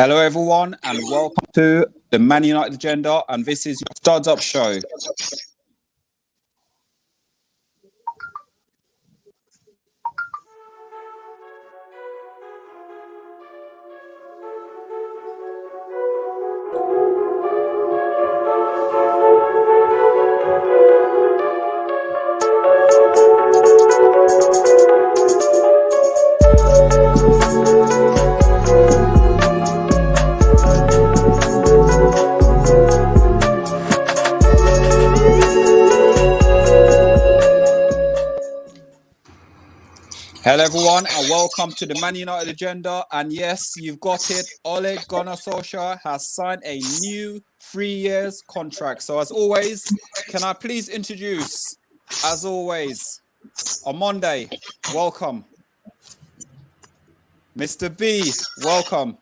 Hello, everyone, and welcome to the Man United Agenda, and this is your Studs Up show. Hello, everyone, and welcome to the Man United Agenda. And yes, you've got it. Ole Gunnar Solskjaer has signed a new 3 years contract. So, as always, can I please introduce, as always, on Monday, welcome, Mr. B, welcome,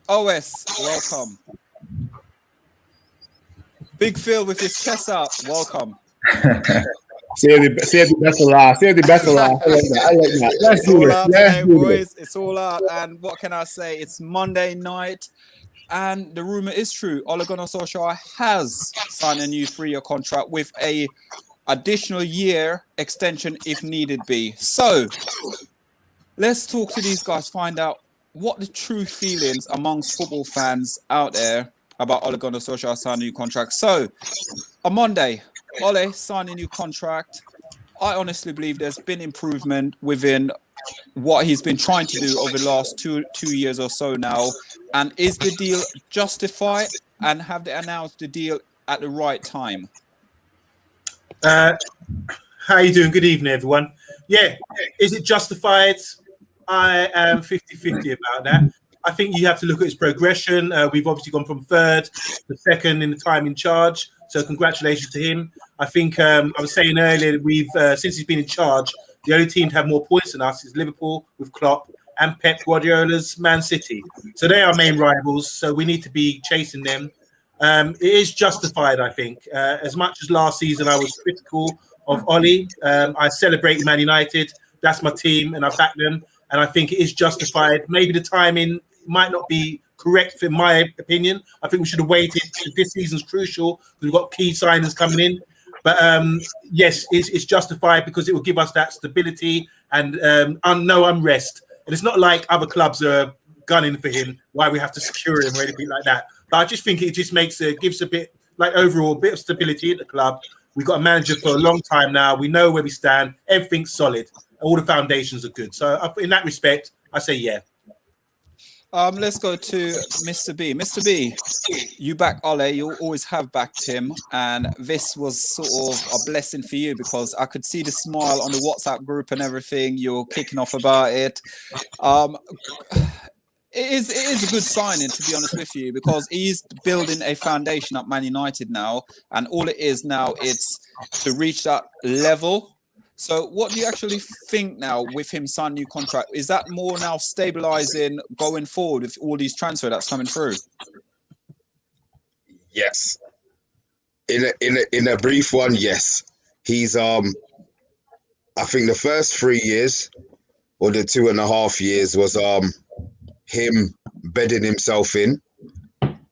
OS, welcome, Big Phil with his chest out, welcome. Save the best of laugh. Save the best of laugh. I like that. It's all out today, boys. It's all out. And what can I say? It's Monday night. And the rumor is true. Ole Gunnar Solskjaer has signed a new 3-year contract with a additional year extension if needed be. So let's talk to these guys, find out what the true feelings amongst football fans out there about Ole Gunnar Solskjaer signing a new contract. So on Monday, Ole signed a new contract. I honestly believe there's been improvement within what he's been trying to do over the last two years or so now. And is the deal justified? And have they announced the deal at the right time? How are you doing? Good evening, everyone. Yeah, is it justified? I am 50-50 about that. I think you have to look at his progression. We've obviously gone from third to second in the time in charge. So congratulations to him. I think I was saying earlier, we've since he's been in charge, the only team to have more points than us is Liverpool with Klopp and Pep Guardiola's Man City. So they are main rivals. So we need to be chasing them. It is justified, I think. As much as last season I was critical of Ole, I celebrated Man United. That's my team, and I back them. And I think it is justified. Maybe the timing might not be correct, in my opinion. I think we should have waited. This season's crucial because we've got key signings coming in. But yes, it's justified because it will give us that stability and no unrest. And it's not like other clubs are gunning for him, why we have to secure him or anything like that. But I just think it just gives a bit, like overall, a bit of stability at the club. We've got a manager for a long time now. We know where we stand. Everything's solid. All the foundations are good. So in that respect, I say yeah. Let's go to Mr. B. Mr. B, you back Ole, you always have backed him, and this was sort of a blessing for you because I could see the smile on the WhatsApp group and everything. You're kicking off about it. It is a good signing, to be honest with you, because he's building a foundation at Man United now, and all it is now, it's to reach that level. So what do you actually think now with him signing a new contract? Is that more now stabilizing going forward with all these transfer that's coming through? Yes. In a brief one, yes. He's I think the first 3 years or the 2.5 years was him bedding himself in.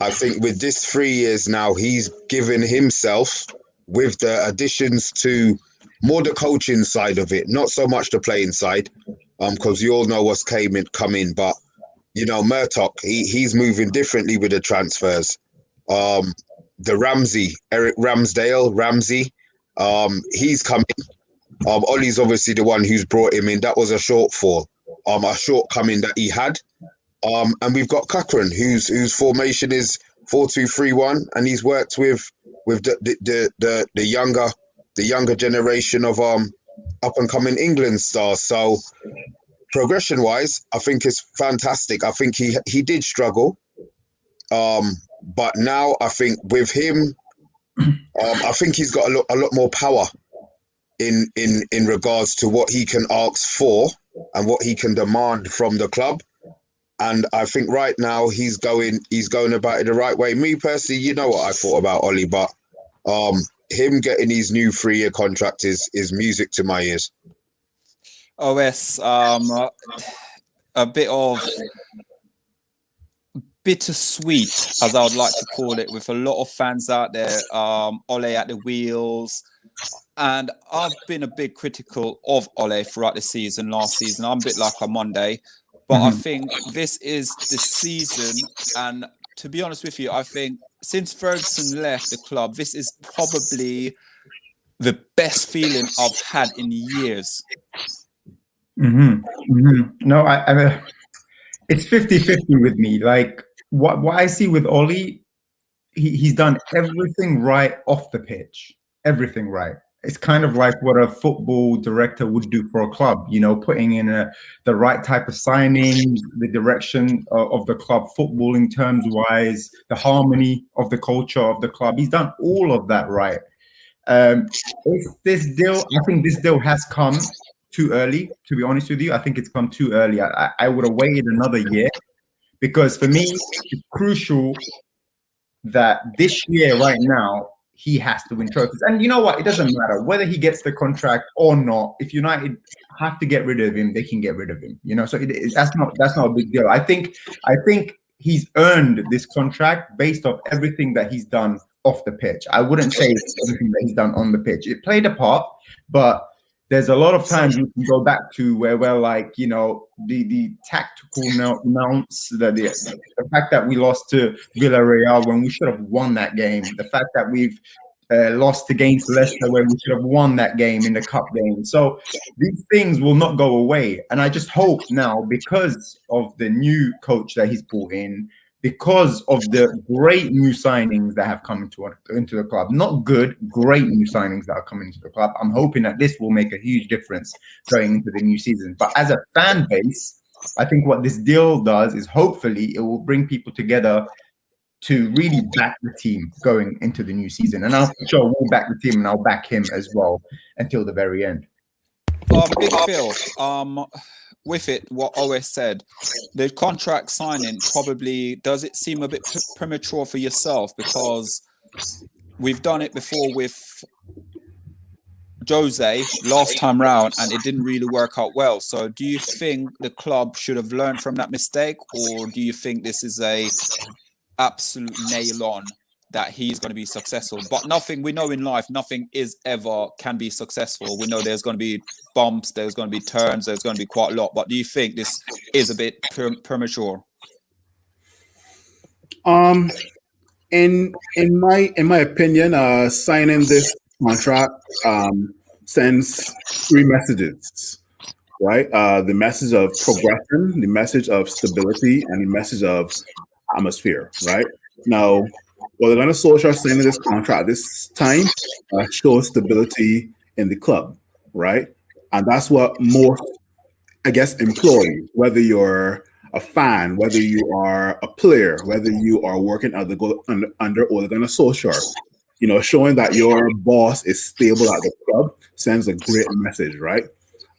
I think with this 3 years now, he's given himself, with the additions to more the coaching side of it, not so much the playing side, because you all know what's coming. But you know, Murtock, he's moving differently with the transfers. The Eric Ramsey, he's coming. Ollie's obviously the one who's brought him in. That was a shortfall, a shortcoming that he had. And we've got Cochran, whose formation is 4-2-3-1, and he's worked with the younger generation of up and coming England stars. So progression wise, I think it's fantastic. I think he did struggle, but now I think with him, I think he's got a lot more power in regards to what he can ask for and what he can demand from the club. And I think right now he's going about it the right way. Me personally, you know what I thought about Ole, but him getting his new 3-year contract is music to my ears. OS, a bit of bittersweet, as I would like to call it, with a lot of fans out there. Ole at the wheels. And I've been a big critical of Ole throughout the season, last season. I'm a bit like a Monday, but I think this is the season. And to be honest with you, I think since Ferguson left the club, this is probably the best feeling I've had in years. No, I it's 50-50 with me. Like what I see with Oli, he's done everything right off the pitch. Everything right. It's kind of like what a football director would do for a club, putting in the right type of signings, the direction of the club, footballing terms wise, the harmony of the culture of the club. He's done all of that right. I think this deal has come too early, to be honest with you. I think it's come too early. I would have waited another year, because for me, it's crucial that this year, right now, he has to win trophies. And you know what? It doesn't matter whether he gets the contract or not. If United have to get rid of him, they can get rid of him. So that's not a big deal. I think he's earned this contract based off everything that he's done off the pitch. I wouldn't say it's everything that he's done on the pitch. It played a part, but there's a lot of times we can go back to where we're like, the tactical mounts, the fact that we lost to Villarreal when we should have won that game, the fact that we've lost against Leicester when we should have won that game in the cup game. So these things will not go away. And I just hope now, because of the new coach that he's brought in, because of the great new signings that have come into the club, not good, great new signings that are coming into the club, I'm hoping that this will make a huge difference going into the new season. But as a fan base, I think what this deal does is hopefully it will bring people together to really back the team going into the new season. And I'm sure we'll back the team, and I'll back him as well until the very end. Big Phil, with it, what Owe said, the contract signing probably, does it seem a bit premature for yourself? Because we've done it before with Jose last time round, and it didn't really work out well. So do you think the club should have learned from that mistake, or do you think this is a absolute nail on that he's going to be successful? But nothing, we know in life, nothing can be successful. We know there's going to be bumps, there's going to be turns, there's going to be quite a lot. But do you think this is a bit premature? In my opinion, signing this contract sends three messages, right? The message of progression, the message of stability, and the message of atmosphere, right? Now, Ole Gunnar Solskjaer signing this contract this time shows stability in the club, right? And that's what most, I guess, employees, whether you're a fan, whether you are a player, whether you are working under Ole Gunnar Solskjaer, showing that your boss is stable at the club sends a great message, right?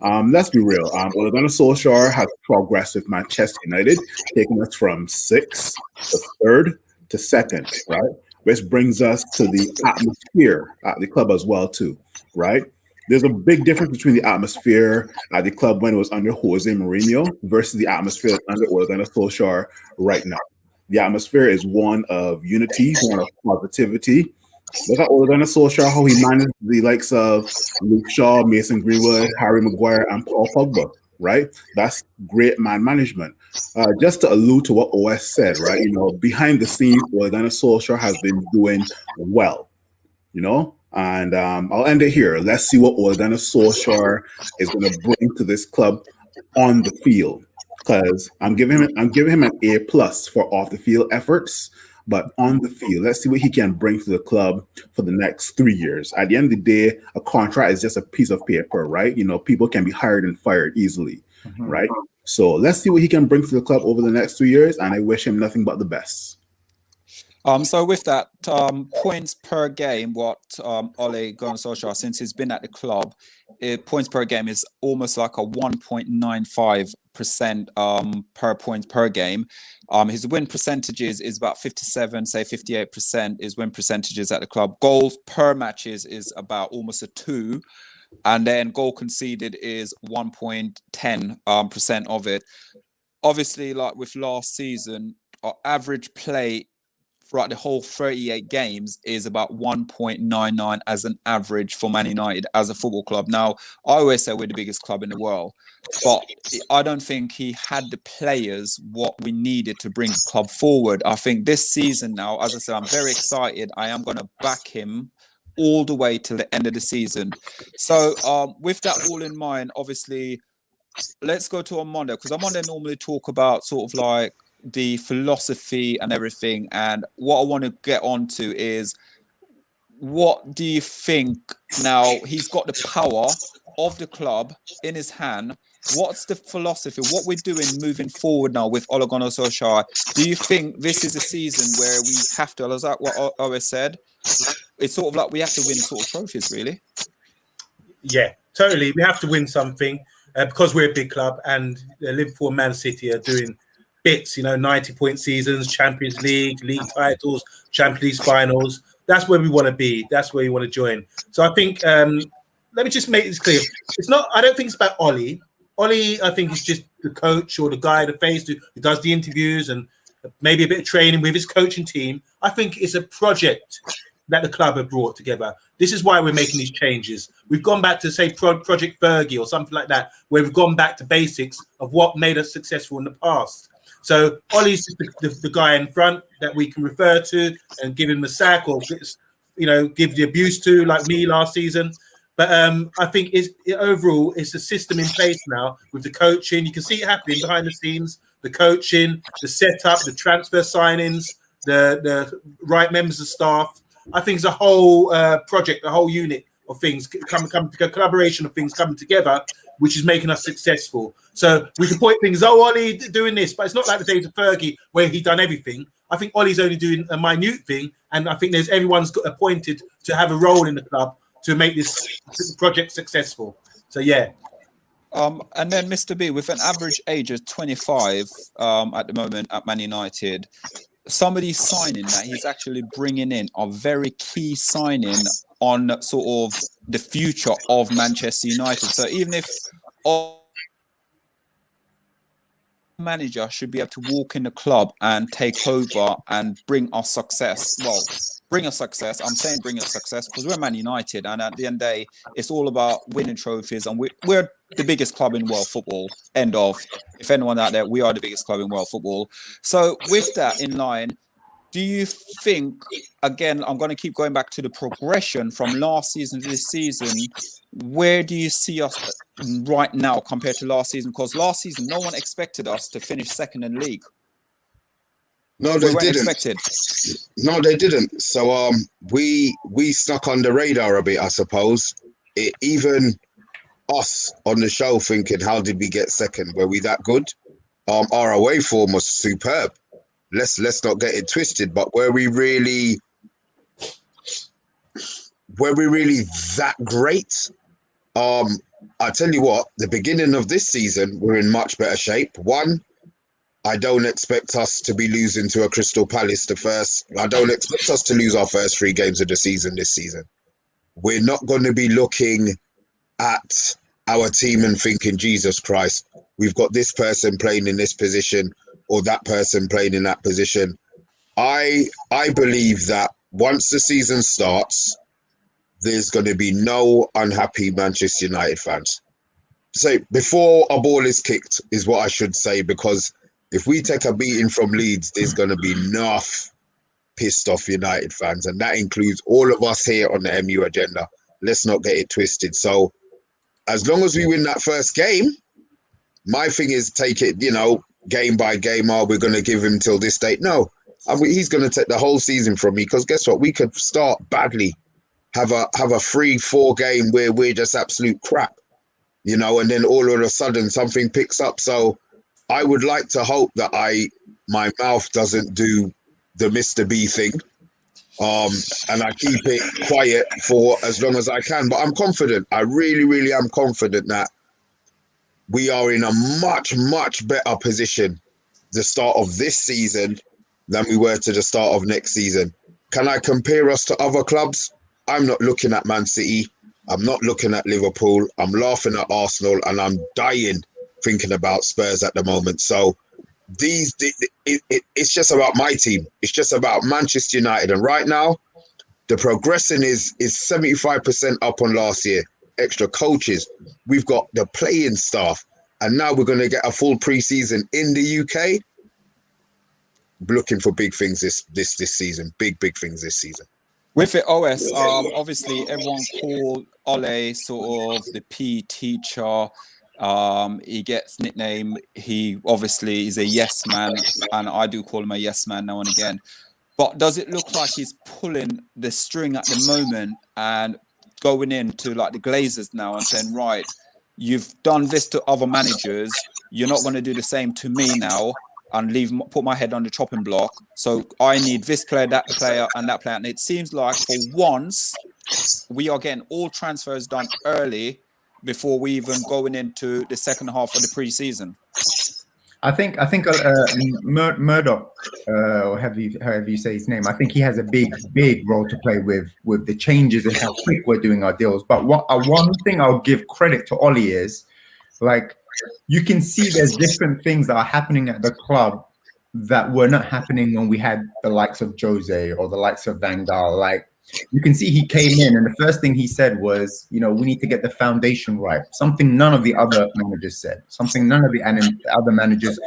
Let's be real. Ole Gunnar Solskjaer has progressed with Manchester United, taking us from 6th to 3rd to 2nd, right? Which brings us to the atmosphere at the club as well, too, right? There's a big difference between the atmosphere at the club when it was under Jose Mourinho versus the atmosphere under Ole Gunnar Solskjaer right now. The atmosphere is one of unity, one of positivity. Look at Ole Gunnar Solskjaer, how he managed the likes of Luke Shaw, Mason Greenwood, Harry Maguire, and Paul Pogba, right? That's great man management. Just to allude to what OS said, right? Behind the scenes, Ole Gunnar Solskjaer has been doing well, and I'll end it here. Let's see what Ole Gunnar Solskjaer is going to bring to this club on the field, because I'm giving him an A+ for off the field efforts. But on the field, let's see what he can bring to the club for the next 3 years. At the end of the day, a contract is just a piece of paper, right? People can be hired and fired easily, right? So let's see what he can bring to the club over the next 2 years, and I wish him nothing but the best. So with that, points per game, what Ole Gunnar Solskjaer, since he's been at the club, points per game is almost like a 1.95% per point per game. His win percentages is about 57, say 58% is win percentages at the club. Goals per matches is about almost a 2. And then goal conceded is 1.10% of it. Obviously, like with last season, our average play throughout the whole 38 games is about 1.99 as an average for Man United as a football club. Now, I always say we're the biggest club in the world, but I don't think he had the players what we needed to bring the club forward. I think this season now, as I said, I'm very excited. I am going to back him all the way till the end of the season. So with that all in mind, obviously, let's go to on Monday, because on Monday normally talk about sort of like the philosophy and everything. And what I want to get onto is, what do you think now? He's got the power of the club in his hand. What's the philosophy? What we're doing moving forward now with Ole Gunnar Solskjaer? Do you think this is a season where we have to, as what I always said, it's sort of like we have to win sort of trophies, really? Yeah, totally. We have to win something because we're a big club, and Liverpool and Man City are doing bits, 90-point seasons, Champions League, league titles, Champions League finals. That's where we want to be. That's where we want to join. So I think, let me just make this clear. I don't think it's about Ole. Ole, I think, is just the coach or the guy, the face who does the interviews and maybe a bit of training with his coaching team. I think it's a project that the club have brought together. This is why we're making these changes. We've gone back to, say, Project Fergie or something like that, where we've gone back to basics of what made us successful in the past. So Ole's the guy in front that we can refer to and give him a sack or, give the abuse to, like me last season. But I think overall, it's a system in place now with the coaching. You can see it happening behind the scenes, the coaching, the setup, the transfer signings, the right members of staff. I think it's a whole project, a whole unit of things come a collaboration of things coming together, which is making us successful. So we can point things, Ole doing this, but it's not like the days of Fergie where he done everything. I think Ole's only doing a minute thing, and I think everyone's got appointed to have a role in the club to make this project successful. So yeah. And then Mr. B, with an average age of 25 at the moment at Man United, somebody signing that he's actually bringing in a very key signing on sort of the future of Manchester United. So even if manager should be able to walk in the club and take over and bring us success. Well, bring us success. I'm saying bring us success because we're Man United, and at the end of the day, it's all about winning trophies, and we're the biggest club in world football. End of. If anyone out there, we are the biggest club in world football. So with that in line, do you think, again, I'm going to keep going back to the progression from last season to this season, where do you see us right now compared to last season? Because last season, no one expected us to finish second in the league. No, they didn't. Expected. No, they didn't. So we snuck on the radar a bit, I suppose. Even us on the show thinking, how did we get second? Were we that good? Our away form was superb. Let's not get it twisted. But were we really that great? I tell you what, the beginning of this season, we're in much better shape. One, I don't expect us to be losing to a Crystal Palace I don't expect us to lose our first 3 games of the season this season. We're not going to be looking at our team and thinking, Jesus Christ, we've got this person playing in this position or that person playing in that position. I believe that once the season starts, there's going to be no unhappy Manchester United fans. So before a ball is kicked is what I should say, because if we take a beating from Leeds, there's going to be enough pissed off United fans, and that includes all of us here on the MU agenda. Let's not get it twisted. So as long as we win that first game, my thing is take it, game by game. We're going to give him till this date. No, he's going to take the whole season from me, because guess what? We could start badly, have a 3-4 game where we're just absolute crap, and then all of a sudden something picks up. So I would like to hope that my mouth doesn't do the Mr. B thing, and I keep it quiet for as long as I can. But I'm confident. I really, really am confident that we are in a much, much better position the start of this season than we were to the start of next season. Can I compare us to other clubs? I'm not looking at Man City. I'm not looking at Liverpool. I'm laughing at Arsenal, and I'm dying thinking about Spurs at the moment. So it's just about my team. It's just about Manchester United, and right now, the progression is 75% up on last year. Extra coaches, we've got the playing staff, and now we're going to get a full pre-season in the UK. Looking for big things this season. Big things this season. With it, OS, obviously everyone called Ole sort of the PE teacher. He gets nickname. He obviously is a yes man, and I do call him a yes man now and again. But does it look like he's pulling the string at the moment and going into like the Glazers now and saying, right, you've done this to other managers. You're not going to do the same to me now and put my head on the chopping block. So I need this player, that player, and that player. And it seems like for once, we are getting all transfers done early before we even going into the second half of the preseason. I think Murdoch, or however you say his name, I think he has a big role to play with the changes and how quick we're doing our deals. But one thing I'll give credit to Ollie is, like, you can see there's different things that are happening at the club that were not happening when we had the likes of Jose or the likes of Van Gaal. Like, you can see he came in and the first thing he said was, we need to get the foundation right. Something none of the other managers said. Something none of the other managers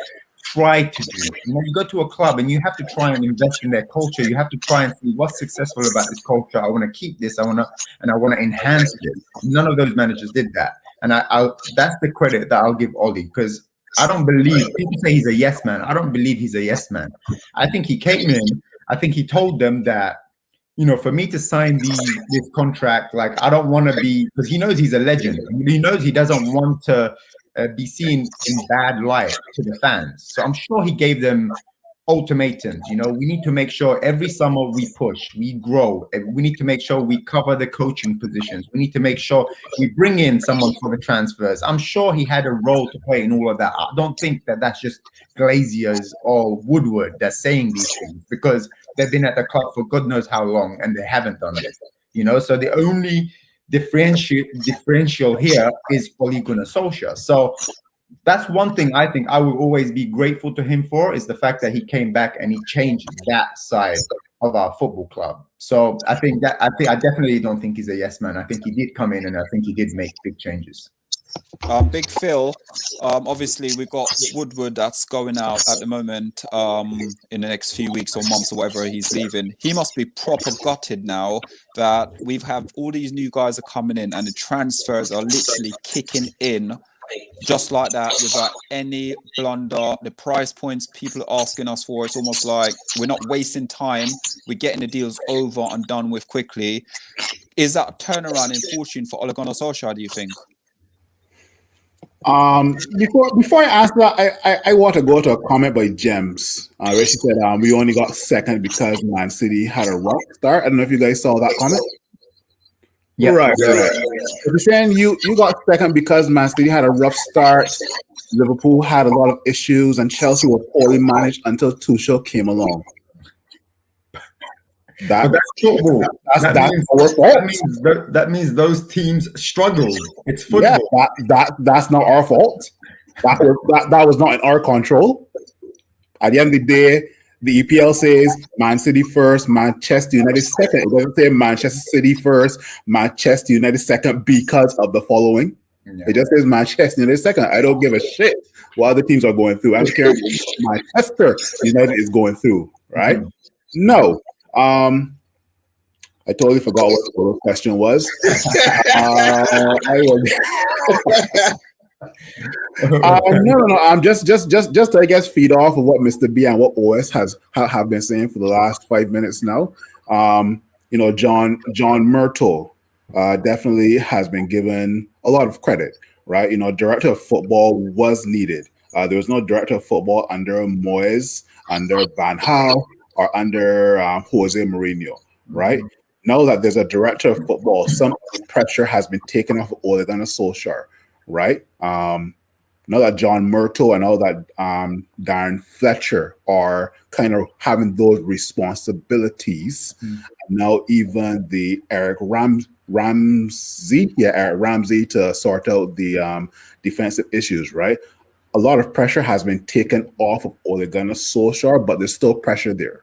tried to do. When you go to a club and you have to try and invest in their culture, you have to try and see what's successful about this culture. I want to keep this. I want to enhance this. None of those managers did that. And that's the credit that I'll give Ollie, because I don't believe, people say he's a yes man. I don't believe he's a yes man. I think he came in, I think he told them that, for me to sign this contract, like, I don't want to be, because he knows he's a legend. He knows he doesn't want to be seen in bad light to the fans. So I'm sure he gave them ultimatums. We need to make sure every summer we push, we grow. We need to make sure we cover the coaching positions. We need to make sure we bring in someone for the transfers. I'm sure he had a role to play in all of that. I don't think that that's just Glaziers or Woodward that's saying these things, because they've been at the club for God knows how long and they haven't done this. So the only differential here is Ole Gunnar Solskjaer. So that's one thing I think I will always be grateful to him for, is the fact that he came back and he changed that side of our football club. So I definitely don't think he's a yes man. I think he did come in and I think he did make big changes. Big Phil, obviously we've got Woodward that's going out at the moment in the next few weeks or months or whatever he's leaving. He must be proper gutted now that we've had all these new guys are coming in and the transfers are literally kicking in just like that without any blunder. The price points people are asking us for, it's almost like we're not wasting time. We're getting the deals over and done with quickly. Is that a turnaround in fortune for Ole Gunnar Solskjaer, do you think? Before I answer that, I want to go to a comment by Gems, where she said we only got second because Man City had a rough start. I don't know if you guys saw that comment. Yeah, right. So you're saying you got second because Man City had a rough start, Liverpool had a lot of issues, and Chelsea was poorly managed until Tuchel came along. That's football. That means those teams struggled. It's football. Yeah, that's not our fault. That was not in our control. At the end of the day, the EPL says Man City first, Manchester United second. It doesn't say Manchester City first, Manchester United second because of the following. Yeah. It just says Manchester United second. I don't give a shit what other teams are going through. I don't care what Manchester United is going through, right? Mm-hmm. No. I totally forgot what the question was. No. I'm just I guess feed off of what Mr. B and what OS have been saying for the last 5 minutes now. John Myrtle definitely has been given a lot of credit, right? Director of football was needed. There was no director of football under Moyes, under Van Gaal, or under Jose Mourinho, right? Mm-hmm. Now that there's a director of football, some pressure has been taken off Ole Gunnar Solskjaer, right? Now that John Murtough and all that Darren Fletcher are kind of having those responsibilities, now even the Eric Ramsey to sort out the defensive issues, right? a lot of pressure has been taken off of Ole Gunnar Solskjaer, but there's still pressure there,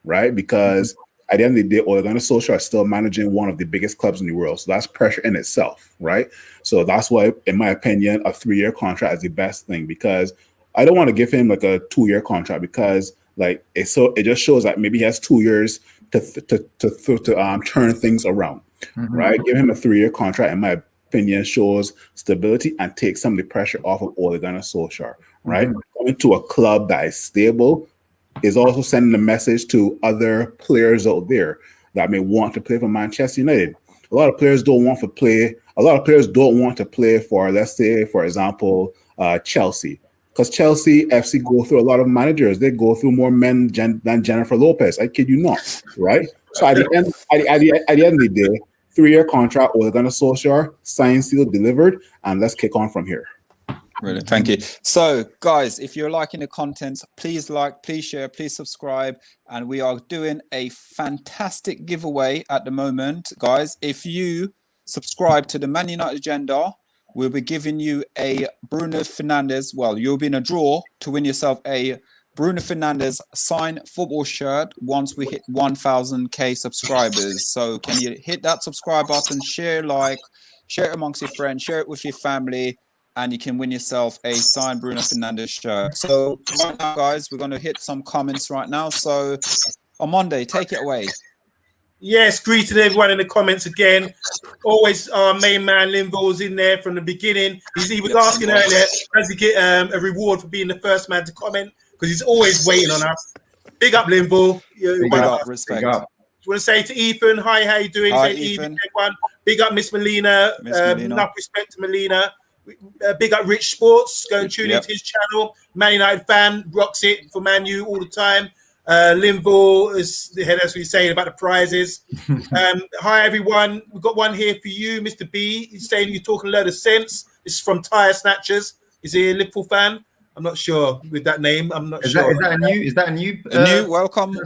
right? Because at the end of the day, Ole Gunnar Solskjaer is still managing one of the biggest clubs in the world. So that's pressure in itself, right? So that's why, in my opinion, a 3-year contract is the best thing, because I don't want to give him like a 2-year contract, because like it just shows that maybe he has 2 years to turn things around, right? Give him a 3-year contract, in my opinion, shows stability and takes some of the pressure off of Ole Gunnar Solskjaer, right? Coming to a club that is stable is also sending a message to other players out there that may want to play for Manchester United. A lot of players don't want to play. A lot of players don't want to play for, let's say, for example, Chelsea, because Chelsea FC go through a lot of managers. They go through more men than Jennifer Lopez. I kid you not, right? So at the end of the day, 3-year contract, Ole Gunnar Solskjaer, signed, sealed, delivered, and let's kick on from here. Brilliant, thank you. So, guys, if you're liking the content, please like, please share, please subscribe, and we are doing a fantastic giveaway at the moment, guys. If you subscribe to the Man United Agenda, we'll be giving you a Bruno Fernandes. Well, you'll be in a draw to win yourself a Bruno Fernandes signed football shirt once we hit 1,000k subscribers. So can you hit that subscribe button, share it amongst your friends, share it with your family, and you can win yourself a signed Bruno Fernandes shirt. So right now, guys, we're going to hit some comments right now. So Monday, take it away. Yes, greeting everyone in the comments again. Always our main man Linville's in there from the beginning. He was asking earlier, does he get a reward for being the first man to comment? Because he's always waiting on us. Big up, Linville. Big up, respect. Big up. You want to say to Ethan, hi, how you doing? Hi, say Ethan. Everyone. Big up, Miss Melina. Enough respect to Melina. Big up, Rich Sports. Go and tune into his channel. Man United fan, rocks it for Man U all the time. Linville is the head, as we saying about the prizes. Hi, everyone. We've got one here for you, Mr. B. He's saying you're talking a load of sense. This is from Tire Snatchers. Is he a Liverpool fan? I'm not sure with that name. I'm not sure. Is that a new? Welcome.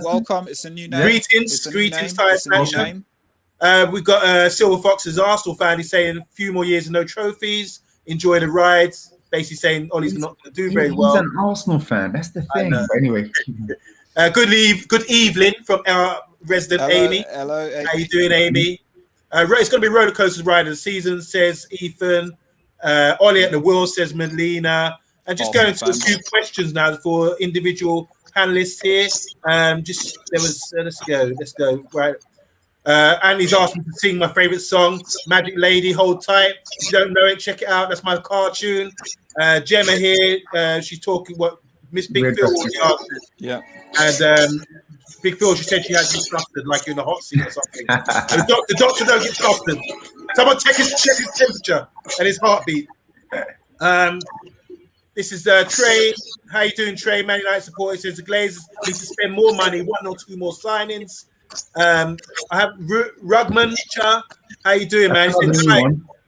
It's a new name. Greetings, Tire Snatcher. We've got Silver Fox's Arsenal fan. He's saying a few more years and no trophies. Enjoy the ride. Basically saying Ollie's not going to do very well. He's an Arsenal fan. That's the thing. But anyway. Good evening from our resident Amy. Hello, Amy. How you doing, Amy? It's going to be roller coaster ride of the season, says Ethan. Ollie at the wheel, says Melina. And just going to a few questions now for individual panelists here. Let's go. Right. Andy's asked me to sing my favorite song, Magic Lady, Hold Tight. If you don't know it, check it out. That's my cartoon. Gemma here, she's talking what Miss Big Phil already asked. Yeah. And Big Phil, she said she had you flustered, like you're in the hot seat or something. The doctor don't get flustered. Someone check his temperature and his heartbeat. This is Trey. How you doing, Trey? Man United supporter says the Glazers need to spend more money, 1 or 2 more signings. I have Rugman Cha. How you doing, man? He said,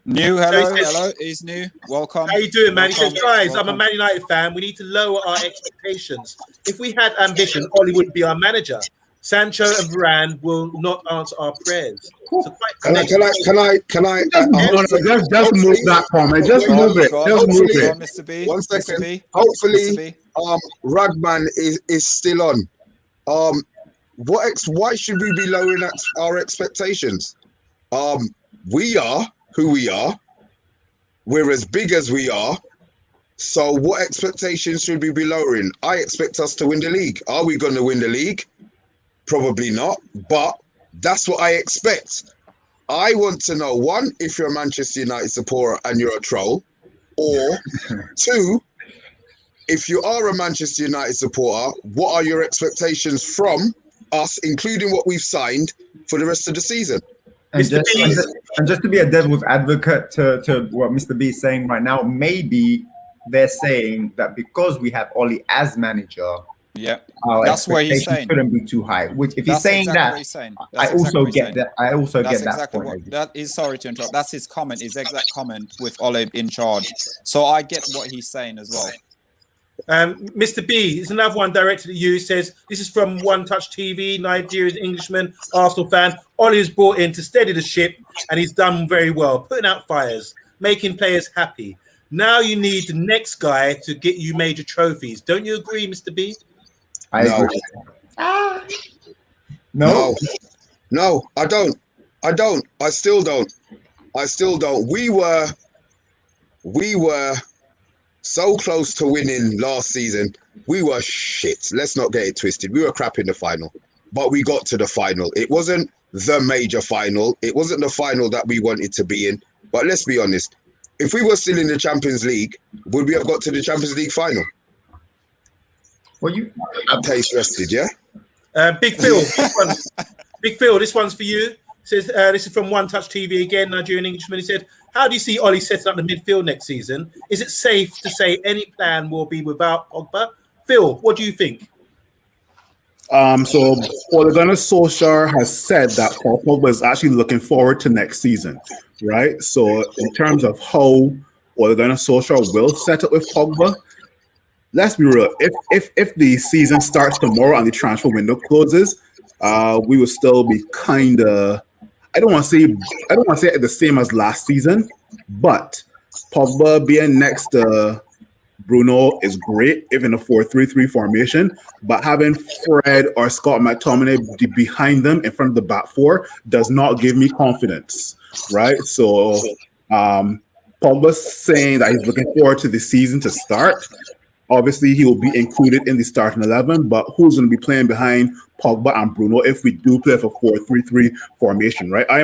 hello. He's new. Welcome. How you doing, man? He says, guys, I'm a Man United fan. We need to lower our expectations. If we had ambition, Ollie would be our manager. Sancho and Varane will not answer our prayers. So Can I? Just move that comment. Just move it. Just move it. Mr. B. 1 second. Mr. B. Hopefully, Rugman is still on. Why should we be lowering our expectations? We are who we are. We're as big as we are. So what expectations should we be lowering? I expect us to win the league. Are we going to win the league? Probably not, but that's what I expect. I want to know, 1, if you're a Manchester United supporter and you're a troll, or 2, if you are a Manchester United supporter, what are your expectations from us, including what we've signed for the rest of the season? And just to be a devil's advocate to what Mr. B is saying right now, maybe they're saying that because we have Ollie as manager, that's what he's saying. Shouldn't be too high. Which, if he's saying that, I also get that. I also get that point. That is, sorry to interrupt. That's his comment. His exact comment with Ole in charge. So I get what he's saying as well. Mr. B, it's another one directed at you. It says, this is from One Touch TV, Nigerian Englishman, Arsenal fan. Ollie is brought in to steady the ship, and he's done very well, putting out fires, making players happy. Now you need the next guy to get you major trophies. Don't you agree, Mr. B? I No. agree. No. No, I don't. I still don't. We were so close to winning last season. We were shit. Let's not get it twisted. We were crap in the final, but we got to the final. It wasn't the major final. It wasn't the final that we wanted to be in. But let's be honest. If we were still in the Champions League, would we have got to the Champions League final? Well, you Taste rested, yeah? Big Phil, Big Phil, this one's for you. Says this is from One Touch TV again, Nigerian Englishman. He said, "How do you see Ole setting up the midfield next season? Is it safe to say any plan will be without Pogba?" Phil, what do you think? So Ole Gunnar Solskjaer has said that Paul Pogba is actually looking forward to next season, right? So in terms of how Ole Gunnar Solskjaer will set up with Pogba, let's be real. If the season starts tomorrow and the transfer window closes, we will still be kind of. I don't want to say it the same as last season, but Pogba being next to Bruno is great, even a 4-3-3 formation. But having Fred or Scott McTominay behind them in front of the back four does not give me confidence, right? So Pogba's saying that he's looking forward to the season to start. Obviously, he will be included in the starting 11, but who's going to be playing behind Pogba and Bruno if we do play for 4-3-3 formation, right? I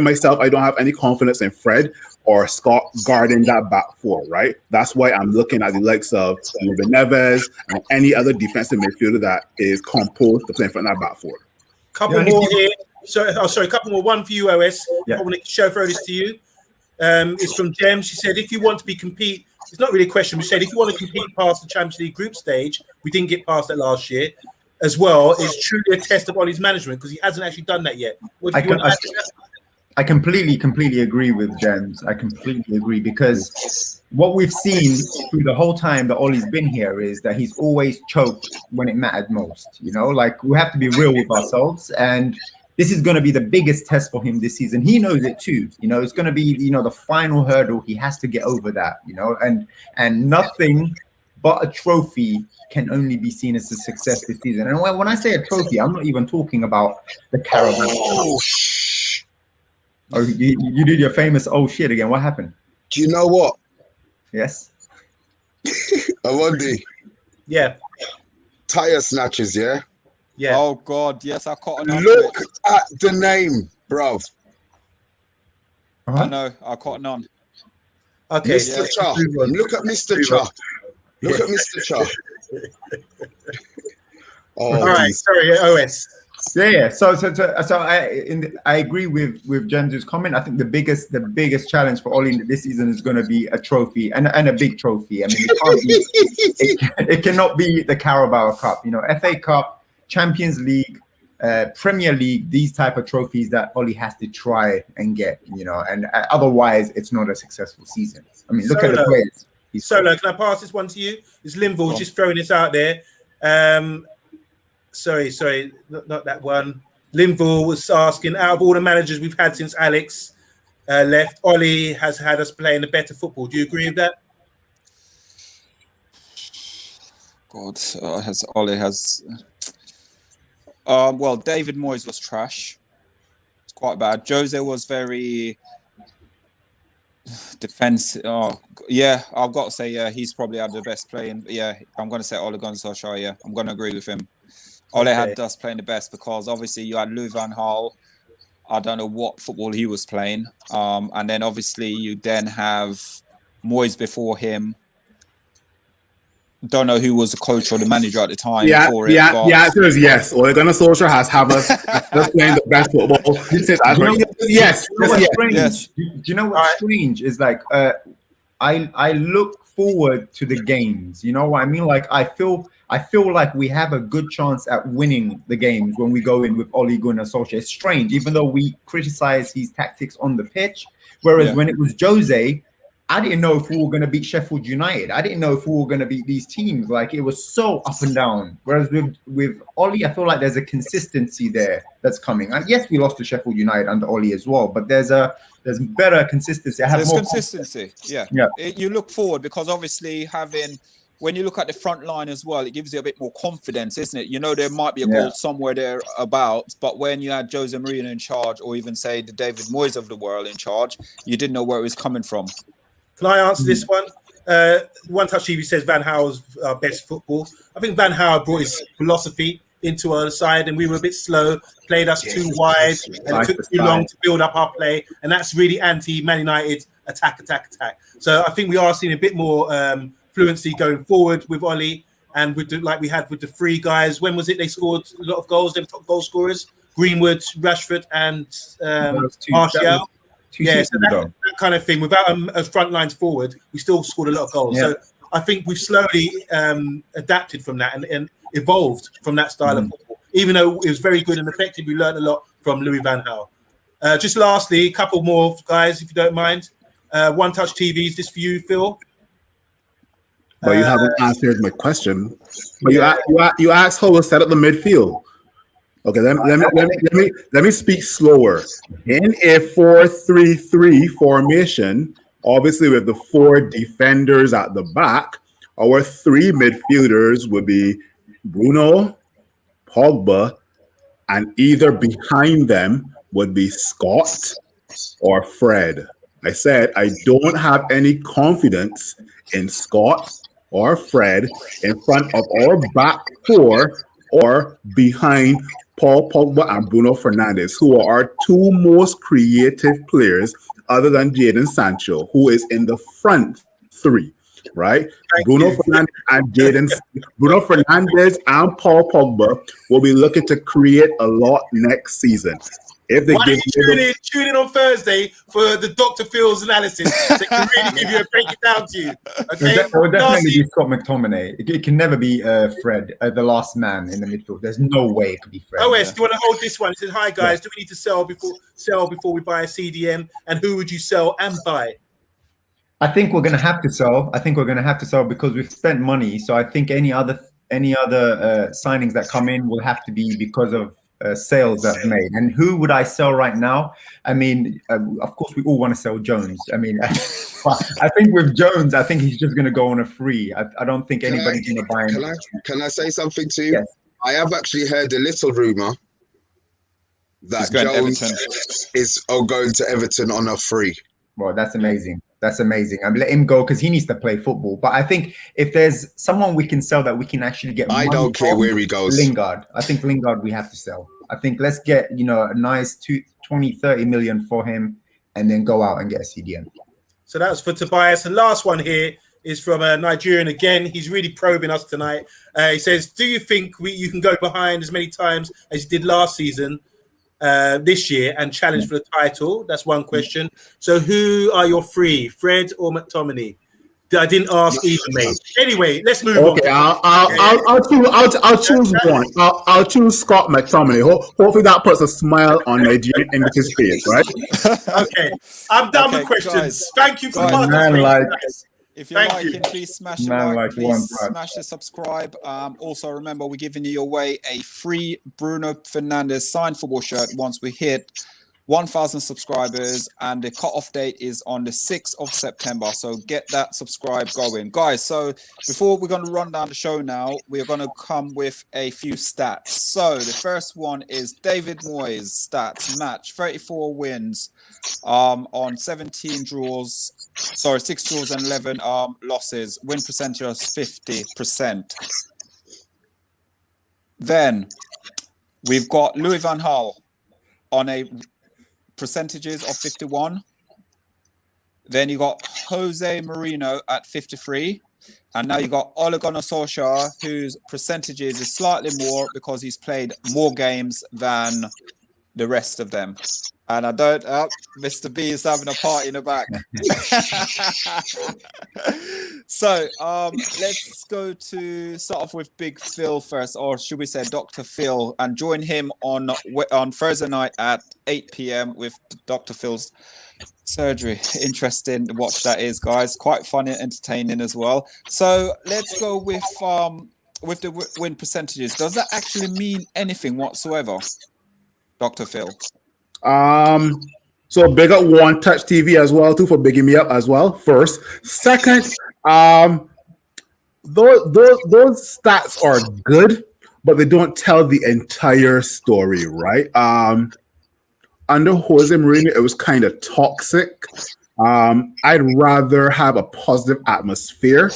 don't have any confidence in Fred or Scott guarding that back four, right? That's why I'm looking at the likes of Ruben Neves and any other defensive midfielder that is composed to play in front of that back four. Couple more here. Sorry, couple more. One for you, OS. Yeah. I want to throw this to you. It's from Jem. She said, if you want to compete, it's not really a question. We said, if you want to compete past the Champions League group stage, we didn't get past that last year, as well, it's truly a test of Ole's management because he hasn't actually done that yet. What do you want to add to that? I completely agree with James. I completely agree because what we've seen through the whole time that Ole's been here is that he's always choked when it mattered most. You know, like we have to be real with ourselves, and this is going to be the biggest test for him this season. He knows it too. You know, it's going to be, you know, the final hurdle. He has to get over that, you know, and nothing but a trophy can only be seen as a success this season. And when I say a trophy, I'm not even talking about the Carabao. Oh, you did your famous oh shit again. What happened? Do you know what? Yes. I wonder. Yeah. Tire snatchers, yeah? Yeah. Oh God, yes, I caught on. Look at the name, bruv. Uh-huh. I know, I caught on. Okay. Mr. Cha. Look at Mr. Cha. Look at Mr. Cha. Oh, all right. geez. Sorry, OS. Yeah. So I agree with James's comment. I think the biggest challenge for Ole this season is going to be a trophy and a big trophy. I mean, it cannot be the Carabao Cup. You know, FA Cup, Champions League, Premier League, these type of trophies that Ole has to try and get, you know, and otherwise it's not a successful season. I mean, look at the players. Solo, can I pass this one to you? It's Linville just throwing this out there. Sorry, not that one. Linville was asking, out of all the managers we've had since Alex left, Ole has had us playing a better football. Do you agree with that? God, Ole has. Well, David Moyes was trash. It's quite bad. Jose was very defensive. Oh, yeah, I've got to say, yeah, he's probably had the best playing. Yeah, I'm going to say Ole Gunnar Solskjaer. Yeah, I'm going to agree with him. Ole had us playing the best because obviously you had Lou Van Gaal. I don't know what football he was playing. And then obviously you then have Moyes before him. Don't know who was the coach or the manager at the time. The answer is yes. Ole Gunnar Solskjaer has us playing the best football. Yes. Do you know what's strange? Is like I look forward to the games. You know what I mean? Like I feel like we have a good chance at winning the games when we go in with Ole Gunnar Solskjaer. It's strange, even though we criticize his tactics on the pitch. Whereas when it was Jose, I didn't know if we were going to beat Sheffield United. I didn't know if we were going to beat these teams. Like, it was so up and down. Whereas with Ole, I feel like there's a consistency there that's coming. And yes, we lost to Sheffield United under Ole as well, but there's better consistency. There's more consistency. Yeah. Yeah. You look forward because obviously when you look at the front line as well, it gives you a bit more confidence, isn't it? You know, there might be a goal somewhere there about, but when you had Jose Mourinho in charge, or even say the David Moyes of the world in charge, you didn't know where it was coming from. Can I answer this one? One Touch TV says Van Gaal's best football. I think Van Gaal brought his philosophy into our side, and we were a bit slow, played us too wide, and it took too long to build up our play, and that's really anti-Man United attack. So I think we are seeing a bit more fluency going forward with Ole, and like we had with the three guys. When was it they scored a lot of goals? They were top goal scorers: Greenwood, Rashford, and Martial. Yeah, so that kind of thing. Without a front lines forward, we still scored a lot of goals. Yeah. So I think we've slowly adapted from that and evolved from that style of football. Even though it was very good and effective, we learned a lot from Louis van Gaal. Just lastly, a couple more guys, if you don't mind. One Touch TV, is this for you, Phil? But you haven't answered my question. But you asked how we set up the midfield. Okay, let me speak slower. In a 4-3-3 formation, obviously with the 4 defenders at the back, our 3 midfielders would be Bruno, Pogba, and either behind them would be Scott or Fred. I said I don't have any confidence in Scott or Fred in front of our back 4 or behind Paul Pogba and Bruno Fernandes, who are our 2 most creative players other than Jadon Sancho, who is in the front 3, right? Bruno Fernandes and Paul Pogba will be looking to create a lot next season. If they tune in on Thursday for the Dr. Phil's analysis, so can really give you a break it down to you. Okay, it will definitely be Scott McTominay. It can never be Fred, the last man in the midfield. There's no way it could be Fred. Do you want to hold this one? It says, "Hi guys, do we need to sell before we buy a CDM? And who would you sell and buy?" I think we're going to have to sell. Because we've spent money. So I think any other signings that come in will have to be because of sales that I've made. And who would I sell right now? I mean, of course, we all want to sell Jones. I mean, I think with Jones, I think he's just going to go on a free. I don't think anybody's going to buy him. Can I say something to you? Yes. I have actually heard a little rumor that Jones is going to Everton on a free. Well, that's amazing. That's amazing. I mean, let him go because he needs to play football. But I think if there's someone we can sell that we can actually get money I don't care where he goes. Lingard. I think Lingard we have to sell. I think let's get, a nice 20-30 million for him and then go out and get a CDM. So that's for Tobias. And last one here is from a Nigerian again. He's really probing us tonight. He says, do you think you can go behind as many times as you did last season this year and challenge for the title? That's one question. So who are your 3, Fred or McTominay? I didn't ask either, mate. Anyway, let's move on. I'll choose one. I'll choose Scott McTominay. Hopefully that puts a smile on Nigerian English's face, right? Okay, I'm done with questions. Guys, Thank you for participating. If you're liking, please smash the like, please smash the subscribe. Also, remember, we're giving you away a free Bruno Fernandes signed football shirt once we hit 1,000 subscribers, and the cutoff date is on the 6th of September. So get that subscribe going. Guys, so before we're going to run down the show now, we're going to come with a few stats. So the first one is David Moyes' stats match, 34 wins on 17 draws. Sorry, 6 draws and 11 losses. Win percentage is 50%. Then we've got Louis van Gaal on a percentages of 51. Then you got Jose Mourinho at 53. And now you got Ole Gunnar Solskjaer, whose percentages is slightly more because he's played more games than the rest of them. And I don't. Mr. B is having a party in the back. So let's go to start off with Big Phil first, or should we say Dr. Phil, and join him on Thursday night at 8 p.m. with Dr. Phil's surgery. Interesting to watch that is, guys. Quite funny and entertaining as well. So let's go with the win percentages. Does that actually mean anything whatsoever, Dr. Phil? So big up One Touch TV as well too for bigging me up as well. First, second, those stats are good, but they don't tell the entire story, right? Under Jose Mourinho, it was kind of toxic. I'd rather have a positive atmosphere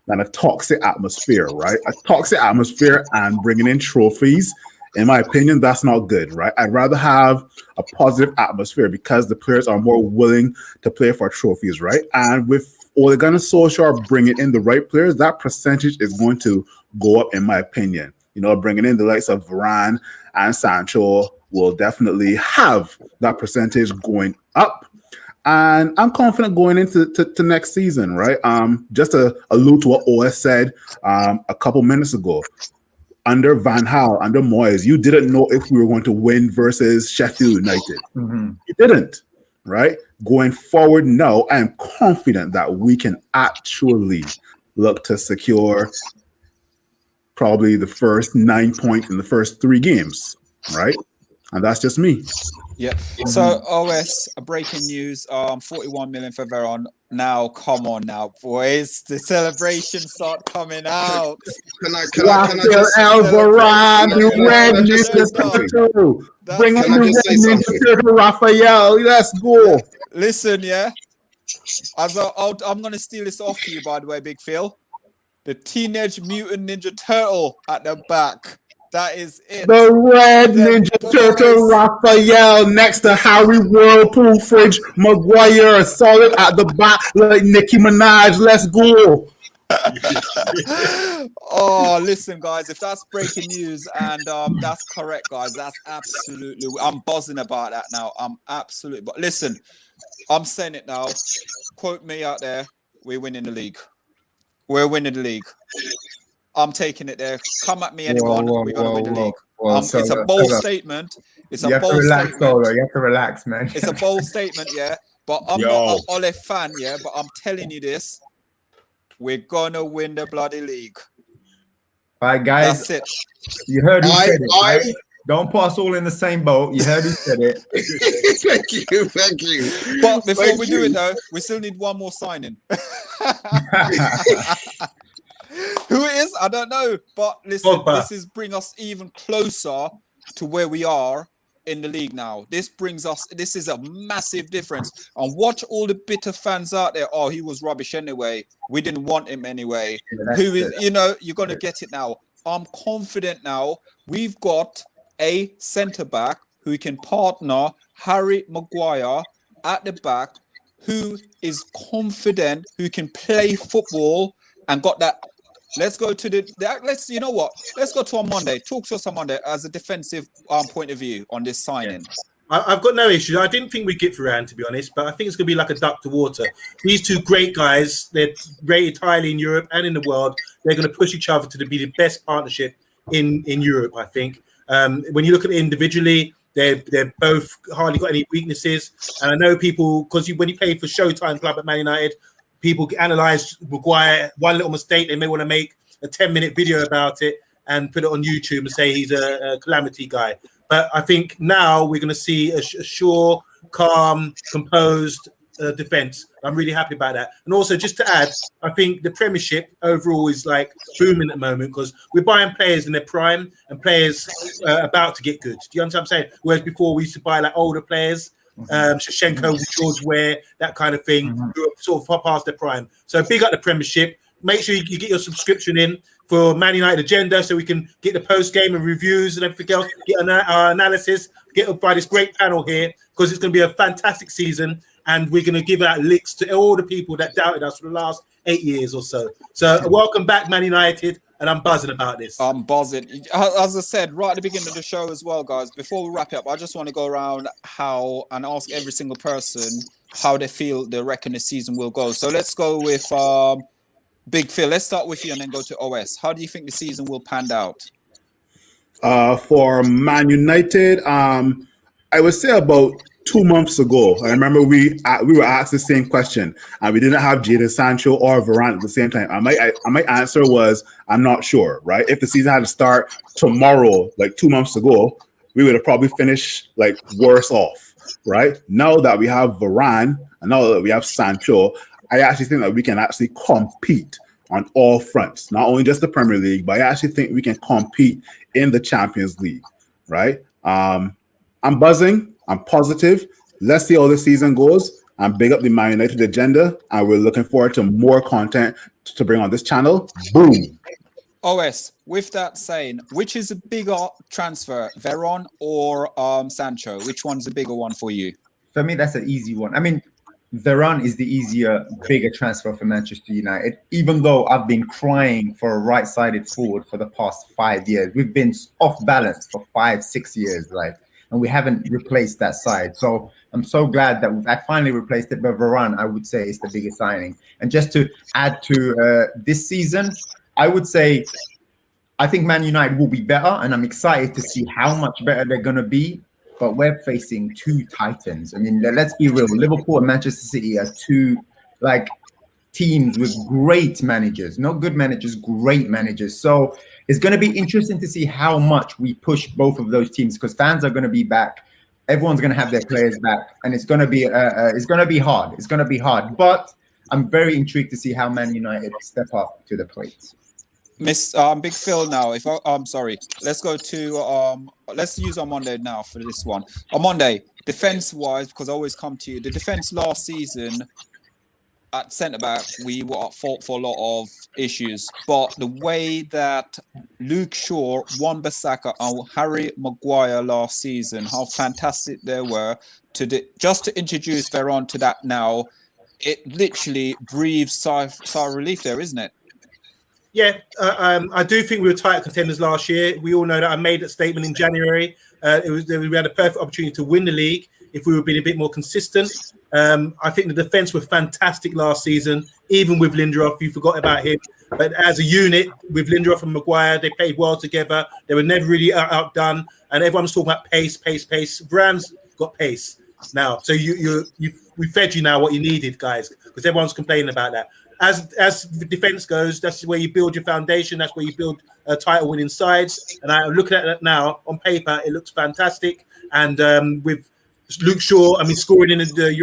than a toxic atmosphere, right? A toxic atmosphere and bringing in trophies, in my opinion, that's not good, right? I'd rather have a positive atmosphere because the players are more willing to play for trophies, right? And with Ole Gunnar Solskjaer bringing in the right players, that percentage is going to go up, in my opinion. You know, bringing in the likes of Varane and Sancho will definitely have that percentage going up. And I'm confident going into next season, right? Just to allude to what OS said a couple minutes ago. Under Van Gaal, under Moyes, you didn't know if we were going to win versus Sheffield United. Mm-hmm. You didn't, right? Going forward now, I am confident that we can actually look to secure probably the first 9 points in the first 3 games, right? And that's just me. Yeah. So OS, breaking news. 41 million for Veron. Now, come on now, boys. The celebrations start coming out. Can I just Alvarado, the red Ninja Turtle. Bring in the red Ninja Turtle, Raphael. Let's go. Listen, yeah. I'm gonna steal this off you, by the way, Big Phil. The Teenage Mutant Ninja Turtle at the back. That is it. The red Ninja Turtle Raphael next to Harry Whirlpool Fridge Maguire, solid at the back like Nicki Minaj. Let's go. Oh, listen, guys, if that's breaking news and that's correct, guys, that's absolutely. I'm buzzing about that now. I'm absolutely. But listen, I'm saying it now. Quote me out there. We're winning the league. We're winning the league. I'm taking it there. Come at me, anyone. We're going to win the league. It's a bold statement. It's a bold statement. You have to relax, man. It's a bold statement, yeah. But I'm not an Ole fan, yeah. But I'm telling you this. We're going to win the bloody league. All right, guys. That's it. You heard who said it, right? Don't put us all in the same boat. You heard who said it. Thank you. But before we do it, though, we still need one more signing. Who it is, I don't know. But listen, this is bring us even closer to where we are in the league now. This is a massive difference. And watch all the bitter fans out there. Oh, he was rubbish anyway. We didn't want him anyway. You're going to get it now. I'm confident now. We've got a centre-back who can partner Harry Maguire at the back, who is confident, who can play football and got that. Let's go to you know what? Let's go to on Monday. Talk to us on Monday as a defensive point of view on this signing. Yeah. I've got no issues. I didn't think we'd get Varane, to be honest, but I think it's going to be like a duck to water. These two great guys, they're rated highly in Europe and in the world. They're going to push each other to be the best partnership in Europe, I think. When you look at it individually, they're both hardly got any weaknesses. And I know people, because when you play for Showtime Club at Man United, people analyze Maguire, one little mistake, they may want to make a 10-minute video about it and put it on YouTube and say he's a calamity guy. But I think now we're going to see a sure, calm, composed defense. I'm really happy about that. And also, just to add, I think the Premiership overall is like booming at the moment because we're buying players in their prime and players about to get good. Do you understand what I'm saying? Whereas before we used to buy like older players, Shevchenko, George Ware, that kind of thing, who are sort of far past their prime. So big up the Premiership. Make sure you get your subscription in for Man United Agenda so we can get the post-game and reviews and everything else, get our analysis, get by this great panel here because it's going to be a fantastic season and we're going to give out licks to all the people that doubted us for the last 8 years or so. So welcome back, Man United. and I'm buzzing about this. I'm buzzing. As I said right at the beginning of the show as well, guys, before we wrap it up, I just want to go around and ask every single person how they feel they reckon the season will go. So let's go with Big Phil. Let's start with you and then go to OS. How do you think the season will pan out? For Man United, I would say about 2 months ago, I remember we were asked the same question, and we didn't have Jadon Sancho or Varane at the same time. My answer was, I'm not sure, right? If the season had to start tomorrow, like 2 months ago, we would have probably finished like worse off, right? Now that we have Varane, and now that we have Sancho, I actually think that we can actually compete on all fronts, not only just the Premier League, but I actually think we can compete in the Champions League, right? I'm buzzing. I'm positive. Let's see how the season goes. I'm big up the Man United agenda, and we're looking forward to more content to bring on this channel. Boom. OS, with that saying, which is a bigger transfer, Veron or Sancho? Which one's the bigger one for you? For me, that's an easy one. I mean, Varane is the easier, bigger transfer for Manchester United, even though I've been crying for a right-sided forward for the past 5 years. We've been off balance for 5-6 years, and we haven't replaced that side. So I'm so glad that I finally replaced it. But Varane, I would say, is the biggest signing. And just to add to this season, I would say I think Man United will be better, and I'm excited to see how much better they're going to be. But we're facing two titans. I mean, let's be real. Liverpool and Manchester City are two teams with great managers, not good managers, great managers. So it's going to be interesting to see how much we push both of those teams, because fans are going to be back. Everyone's going to have their players back, and it's going to be hard. It's going to be hard. But I'm very intrigued to see how Man United step up to the plate. Miss Big Phil now. I'm sorry. Let's go to let's use Armando now for this one. Armando, defense wise, because I always come to you. The defense last season at centre back, we were at fault for a lot of issues. But the way that Luke Shaw, Wan-Bissaka, and Harry Maguire last season, how fantastic they were just to introduce Veron to that now, it literally breathes sigh of relief there, isn't it? Yeah, I do think we were tight contenders last year. We all know that I made that statement in January. We had a perfect opportunity to win the league if we were being a bit more consistent. I think the defence were fantastic last season, even with Lindelof. You forgot about him. But as a unit, with Lindelof and Maguire, they played well together. They were never really outdone. And everyone's talking about pace. Varane's got pace now. So we fed you now what you needed, guys, because everyone's complaining about that. As the defense goes, that's where you build your foundation. That's where you build title-winning sides. And I'm looking at that now on paper. It looks fantastic. And with Luke Shaw, scoring in the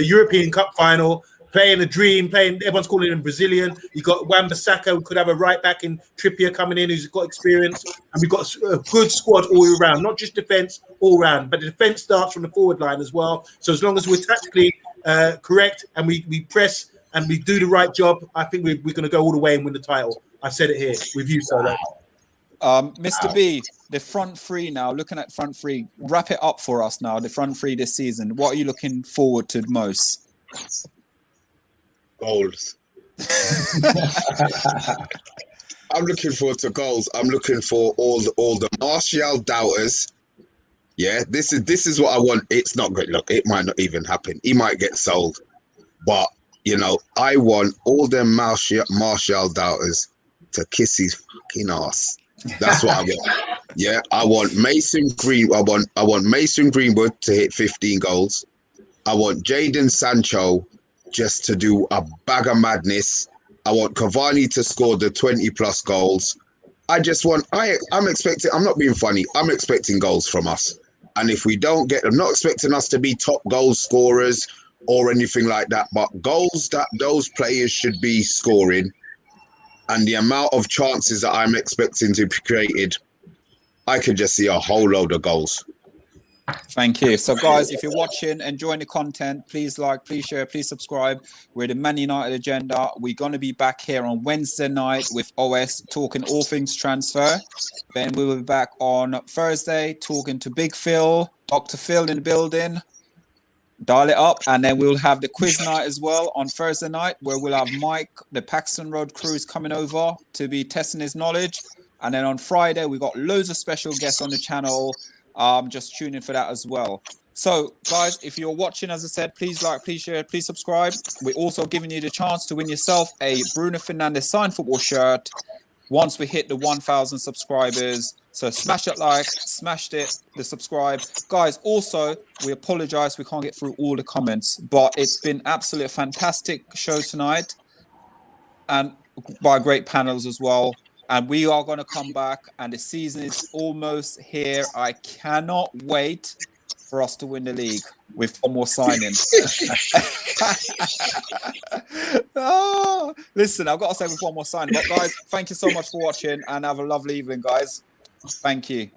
European Cup final, playing a dream, everyone's calling him Brazilian. You got Wan-Bissaka, we could have a right back in Trippier coming in who's got experience. And we've got a good squad all around, not just defense, all round. But the defense starts from the forward line as well. So as long as we're tactically correct and we press and we do the right job, I think we're going to go all the way and win the title. I said it here with you, Solo. Mr. B, the front three now, looking at front three, wrap it up for us now, the front three this season. What are you looking forward to the most? Goals. I'm looking forward to goals. I'm looking for all the Martial doubters. Yeah, this is what I want. It's not good. Look, it might not even happen. He might get sold. But, I want all them Martial doubters to kiss his fucking ass. That's what I want. Yeah, I want Mason Greenwood to hit 15 goals. I want Jadon Sancho just to do a bag of madness. I want Cavani to score the 20+ goals. I'm expecting, I'm not being funny, I'm expecting goals from us. And if we don't get them, not expecting us to be top goal scorers or anything like that, but goals that those players should be scoring and the amount of chances that I'm expecting to be created, I could just see a whole load of goals. Thank you. So, guys, if you're watching, enjoying the content, please like, please share, please subscribe. We're the Man United Agenda. We're going to be back here on Wednesday night with OS talking all things transfer. Then we will be back on Thursday talking to Big Phil, Dr. Phil in the building. Dial it up, and then we'll have the quiz night as well on Thursday night, where we'll have Mike, the Paxton Road crew, is coming over to be testing his knowledge. And then on Friday, we got loads of special guests on the channel. Just tune in for that as well. So, guys, if you're watching, as I said, please like, please share, please subscribe. We're also giving you the chance to win yourself a Bruno Fernandes signed football shirt once we hit the 1,000 subscribers. So smash that like, smashed it, the subscribe. Guys, also, we apologize we can't get through all the comments, but it's been absolutely fantastic show tonight, and by great panels as well. And we are going to come back, and the season is almost here. I cannot wait for us to win the league with one more signing. Oh, listen, I've got to say with one more signing. But guys, thank you so much for watching, and have a lovely evening, guys. Thank you.